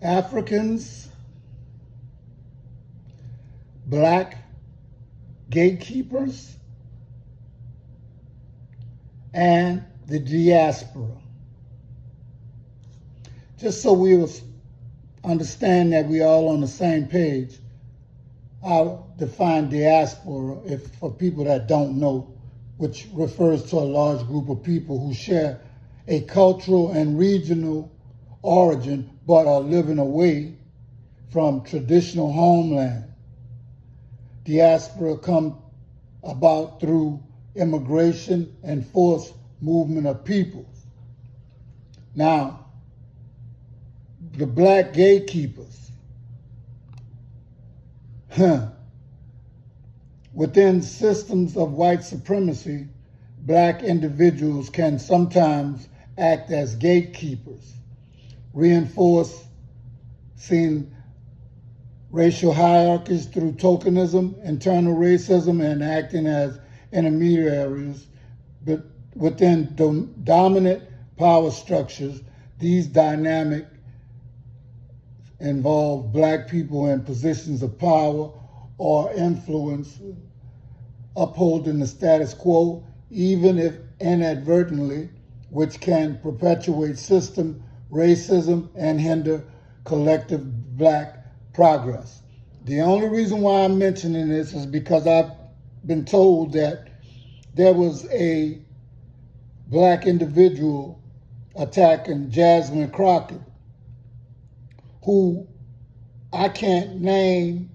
Africans, black gatekeepers, and the diaspora. Just so we will understand that we all on the same page, I'll define diaspora for people that don't know, which refers to a large group of people who share a cultural and regional origin but are living away from traditional homeland. Diaspora come about through immigration and forced movement of peoples. Now, the black gatekeepers, within systems of white supremacy, black individuals can sometimes act as gatekeepers, reinforcing racial hierarchies through tokenism, internal racism, and acting as intermediaries. But within dominant power structures, these dynamics involve black people in positions of power or influence, upholding the status quo, even if inadvertently, which can perpetuate system racism and hinder collective black progress. The only reason why I'm mentioning this is because I've been told that there was a black individual attacking Jasmine Crockett, who I can't name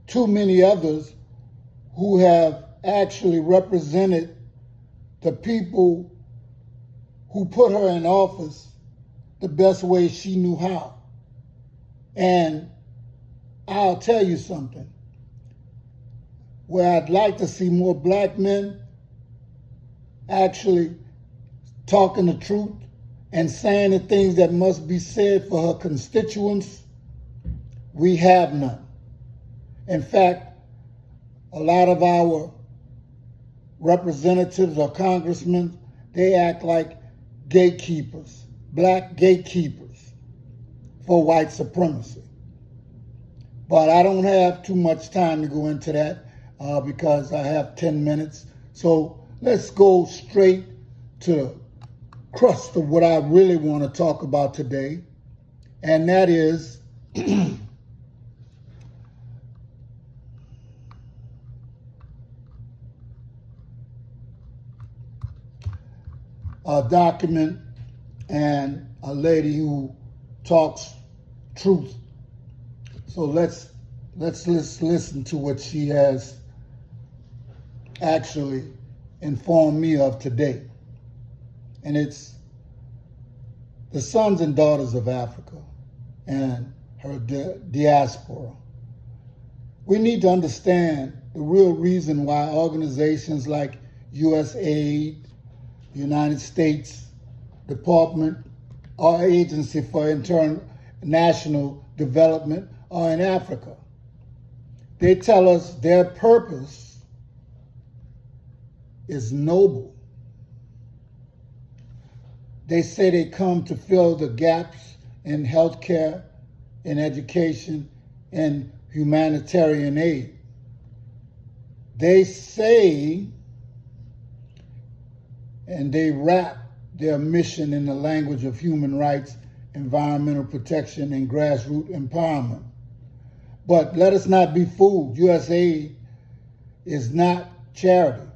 too many others who have actually represented the people who put her in office the best way she knew how. And I'll tell you something, where I'd like to see more black men actually talking the truth and saying the things that must be said for her constituents, we have none. In fact, a lot of our representatives or congressmen, they act like gatekeepers, black gatekeepers for white supremacy. But I don't have too much time to go into that because I have 10 minutes. So let's go straight to the crust of what I really want to talk about today, and that is a document and a lady who talks truth. So let's listen to what she has actually informed me of today. And it's the sons and daughters of Africa and her diaspora. We need to understand the real reason why organizations like USAID, United States Department or Agency for International Development are in Africa. They tell us their purpose is noble. They say they come to fill the gaps in healthcare, in education, and humanitarian aid. They say, and they wrap their mission in the language of human rights, environmental protection, and grassroots empowerment. But let us not be fooled. USAID is not charity.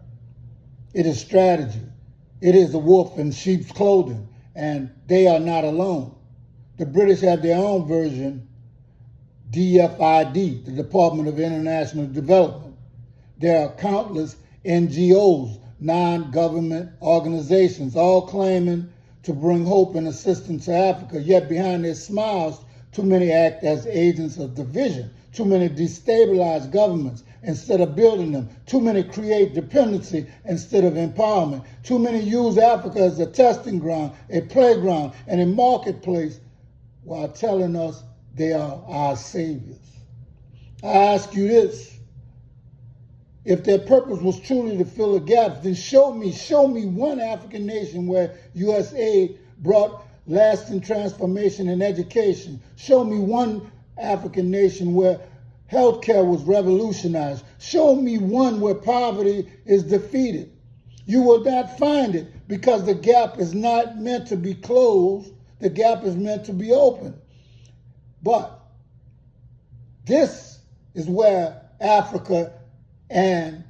It is strategy. It is a wolf in sheep's clothing, and they are not alone. The British have their own version, DFID, the Department of International Development. There are countless NGOs, non-government organizations, all claiming to bring hope and assistance to Africa, yet behind their smiles, too many act as agents of division. Too many destabilize governments instead of building them. Too many create dependency instead of empowerment. Too many use Africa as a testing ground, a playground, and a marketplace while telling us they are our saviors. I ask you this. If their purpose was truly to fill the gaps, then show me one African nation where USAID brought lasting transformation in education. Show me one African nation where healthcare was revolutionized. Show me one where poverty is defeated. You will not find it, because the gap is not meant to be closed. The gap is meant to be open. But this is where Africa and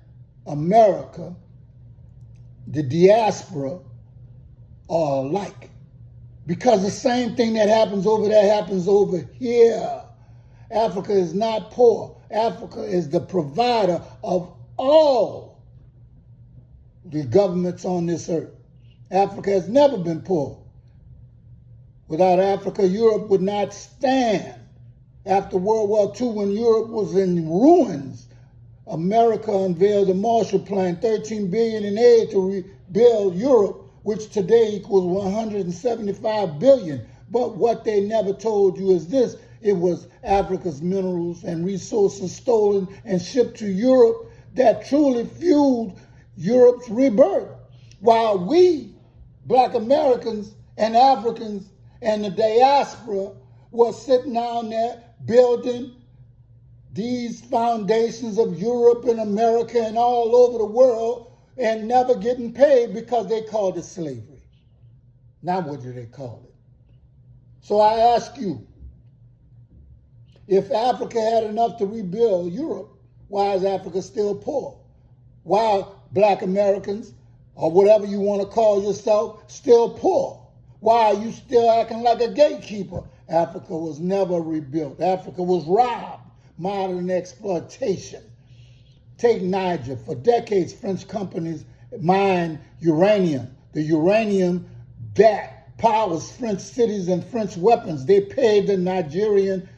America, the diaspora, are alike. Because the same thing that happens over there happens over here. Africa is not poor. Africa is the provider of all the governments on this earth. Africa has never been poor. Without Africa, Europe would not stand. After World War II, when Europe was in ruins, America unveiled the Marshall Plan, $13 billion in aid to rebuild Europe, which today equals $175 billion. But what they never told you is this: it was Africa's minerals and resources stolen and shipped to Europe that truly fueled Europe's rebirth. While we, Black Americans and Africans and the diaspora, were sitting down there building these foundations of Europe and America and all over the world and never getting paid because they called it slavery. Now what do they call it? So I ask you, if Africa had enough to rebuild Europe, why is Africa still poor? Why are Black Americans, or whatever you want to call yourself, still poor? Why are you still acting like a gatekeeper? Africa was never rebuilt. Africa was robbed. Modern exploitation. Take Niger. For decades, French companies mined uranium. The uranium that powers French cities and French weapons. They paid the Nigerian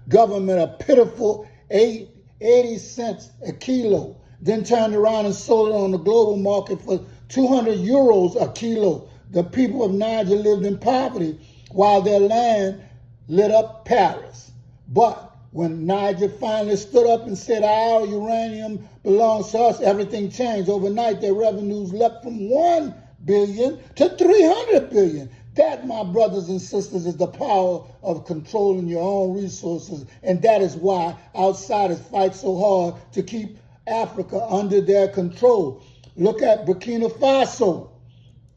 government a pitiful 80 cents a kilo, then turned around and sold it on the global market for 200 euros a kilo. The people of Niger lived in poverty while their land lit up Paris. But when Niger finally stood up and said our uranium belongs to us, everything changed. Overnight, their revenues leapt from 1 billion to 300 billion. That, my brothers and sisters, is the power of controlling your own resources. And that is why outsiders fight so hard to keep Africa under their control. Look at Burkina Faso.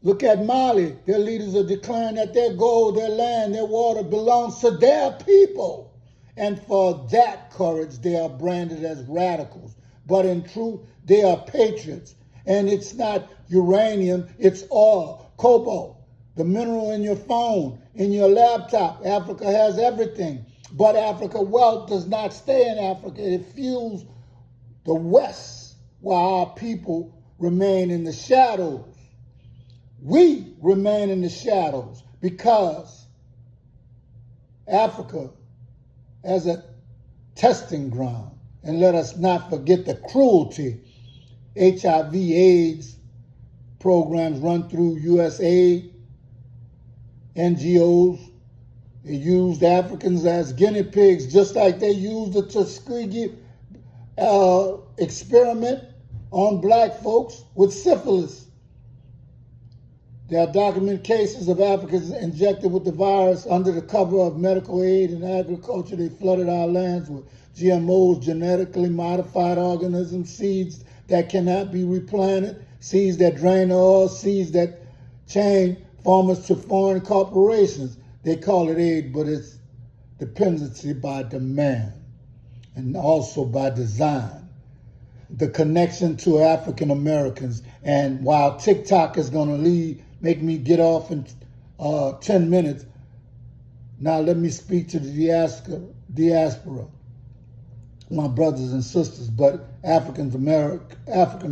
Look at Mali. Their leaders are declaring that their gold, their land, their water belongs to their people. And for that courage, they are branded as radicals. But in truth, they are patriots. And it's not uranium, it's oil, cobalt, the mineral in your phone, in your laptop. Africa has everything. But Africa wealth does not stay in Africa. It fuels the West, while our people remain in the shadows. We remain in the shadows because Africa as a testing ground. And let us not forget the cruelty. HIV, AIDS programs run through USAID, NGOs. They used Africans as guinea pigs, just like they used the Tuskegee experiment on Black folks with syphilis. There are documented cases of Africans injected with the virus under the cover of medical aid and agriculture. They flooded our lands with GMOs, genetically modified organisms, seeds that cannot be replanted, seeds that drain the oil, seeds that chain farmers to foreign corporations. They call it aid, but it's dependency by demand and also by design. The connection to African Americans. And while TikTok is going to make me get off in 10 minutes, now let me speak to the diaspora, my brothers and sisters. But African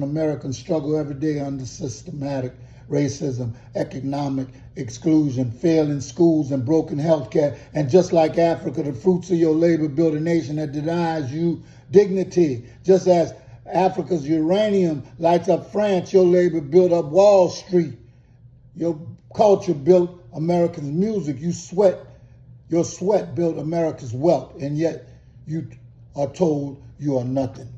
Americans struggle every day under systematic racism, economic exclusion, failing schools, and broken health care. And just like Africa, the fruits of your labor build a nation that denies you dignity. Just as Africa's uranium lights up France, your labor built up Wall Street. Your culture built America's music. Your sweat built America's wealth. And yet you are told you are nothing.